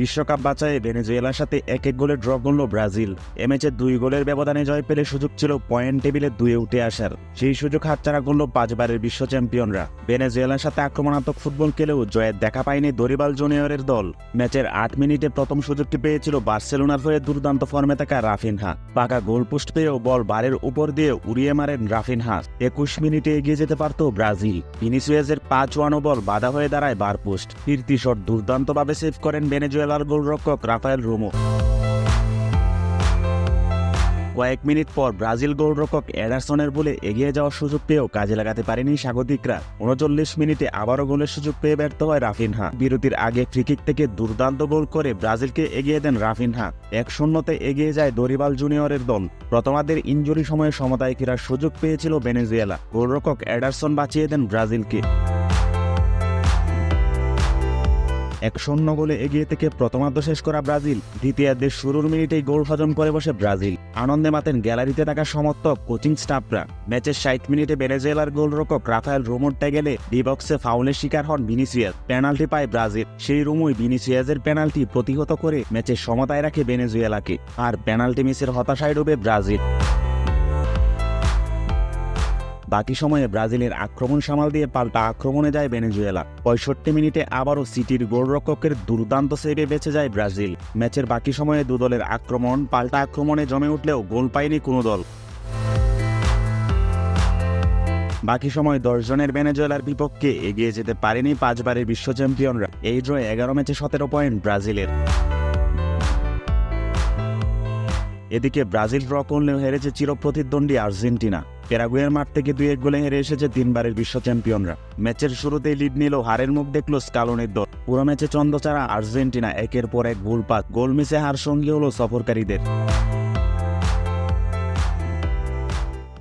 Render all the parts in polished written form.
বিশ্বকাপ বাছাইয়ে ভেনেজুয়েলার সাথে 1-1 গোলে ড্র করল ব্রাজিল। এ ম্যাচে 2 গোলের ব্যবধানে জয় পেলে সুযোগ ছিল পয়েন্ট টেবিলে 2-এ উঠে আসার। সেই সুযোগ হাতছাড়া করল 5 বারের বিশ্ব চ্যাম্পিয়নরা। ভেনেজুয়েলার সাথে আক্রমণাত্মক ফুটবল খেলেও জয়ের দেখা পায়নি দরিবাল জুনিয়রের দল। ম্যাচের 8 মিনিটে প্রথম সুযোগটি পেয়েছিল বার্সেলোনার হয়ে দুর্দান্ত ফর্মে থাকা রাফিনহা। পাকা গোলপোস্ট পেয়েও বল বারের উপর দিয়ে উড়িয়ে মারেন রাফিনহা। 21 মিনিটে এগিয়ে যেতে পারত ব্রাজিল। ভিনিসিয়াসের 5-1 বল বাধা হয়ে দাঁড়ায় বার পোস্ট। ফিরতি শট দুর্দান্তভাবে সেভ করেন ভেনেজুয়েলার গোলরক্ষক রাফায়েল রোমো। কয়েক মিনিট পর ব্রাজিল গোলরক্ষক এডারসনের বলে এগিয়ে যাওয়ার সুযোগ পেয়েও কাজে লাগাতে পারেনি স্বাগতিকরা। 39 মিনিটে আবারও গোলের সুযোগ পেয়ে ব্যর্থ হয় রাফিনহা। বিরতির আগে ফ্রিকিক থেকে দুর্দান্ত গোল করে ব্রাজিলকে এগিয়ে দেন রাফিনহা। 1-0 এগিয়ে যায় দরিবাল জুনিয়রের দল। প্রথমার্ধের ইনজুরি সময়ে সমতায় ফেরার সুযোগ পেয়েছিল ভেনেজুয়েলা। গোলরক্ষক এডারসন বাঁচিয়ে দেন ব্রাজিলকে। 1-0 গোলে এগিয়ে থেকে প্রথমার্ধ শেষ করা ব্রাজিল দ্বিতীয়ার্ধের শুরুর মিনিটেই গোল হজম করে বসে ব্রাজিল। আনন্দে মাতেন গ্যালারিতে থাকা সমর্থক, কোচিং স্টাফরা। ম্যাচের 60 মিনিটে ভেনেজুয়েলার গোলরক্ষক রাফায়েল রোমোর ট্যাগেলে ডি বক্সে ফাউলের শিকার হন ভিনিসিয়াস। পেনাল্টি পায় ব্রাজিল। সেই রোমোই ভিনিসিয়াসের পেনাল্টি প্রতিহত করে ম্যাচের সমতায় রাখে ভেনেজুয়েলাকে। আর পেনাল্টি মিসের হতাশায় ডুবে ব্রাজিল। বাকি সময়ে ব্রাজিলের আক্রমণ সামাল দিয়ে পাল্টা আক্রমণে যায় ভেনেজুয়েলা। 65 মিনিটে আবারও সিটির গোলরক্ষকের দুর্দান্ত সেভে বেঁচে যায় ব্রাজিল। ম্যাচের বাকি সময়ে দু দলের আক্রমণ পাল্টা আক্রমণে জমে উঠলেও গোল পায়নি কোনো দল। বাকি সময় 10 জনের ভেনেজুয়েলার বিপক্ষে এগিয়ে যেতে পারেনি 5 বারের বিশ্ব চ্যাম্পিয়নরা। এই ড্র 11 ম্যাচে 17 পয়েন্ট ব্রাজিলের। এদিকে ব্রাজিল ড্র করলেও হেরেছে চিরপ্রতিদ্বন্দ্বী আর্জেন্টিনা। প্যারাগুয়ের মাঠ থেকে 2-1 গোলে হেরে এসেছে 3 বারের বিশ্ব চ্যাম্পিয়নরা। ম্যাচের শুরুতেই লিড নিল, হারের মুখ দেখল স্কালোনির দল। পুরো ম্যাচে চন্দ্রচাড়া আর্জেন্টিনা, একের পর এক গোল পাত। গোল মিসে হার সঙ্গী হল সফরকারীদের।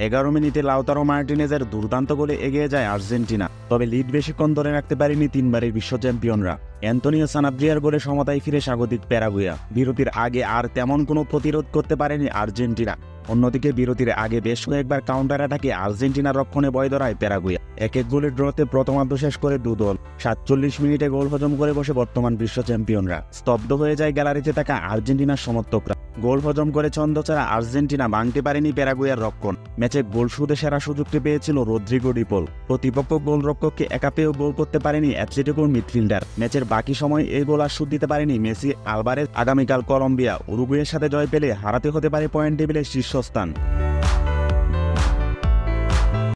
11 মিনিটে লাউতারো মার্টিনেজের দুর্দান্ত গোলে এগিয়ে যায় আর্জেন্টিনা। তবে লিড বেশিক্ষণ ধরে রাখতে পারেনি 3 বারের বিশ্ব চ্যাম্পিয়নরা। অ্যান্তোনিও সানাব্রিয়ার গোলে সমতায় ফিরে স্বাগতিক প্যারাগুয়া। বিরতির আগে আর তেমন কোনো প্রতিরোধ করতে পারেনি আর্জেন্টিনা। অন্যদিকে বিরতির আগে বেশ কয়েকবার কাউন্টার অ্যাটাকে আর্জেন্টিনার রক্ষণে বয় ধরায় প্যারাগুয়া। 1-1 গোলের ড্রতে প্রথমার্ধ শেষ করে দু দল। 47 মিনিটে গোল হজম করে বসে বর্তমান বিশ্ব চ্যাম্পিয়নরা। স্তব্ধ হয়ে যায় গ্যালারিতে থাকা আর্জেন্টিনার সমর্থকরা। গোল হজম করে ছন্দছাড়া আর্জেন্টিনা ভাঙতে পারেনি প্যারাগুয়ার রক্ষণ। ম্যাচে গোল শোধে সেরা সুযোগটি পেয়েছিল রদ্রিগো ডিপল। প্রতিপক্ষ গোলরক্ষককে একা পেয়েও গোল করতে পারেনি অ্যাটলেটিকোর মিডফিল্ডার। ম্যাচের বাকি সময় এই গোল আর শোধ দিতে পারেনি মেসি, আলভারেজ। আগামীকাল কলম্বিয়া, উরুগুয়ের সাথে জয় পেলে হারাতে হতে পারে পয়েন্ট টেবিলের শীর্ষস্থান।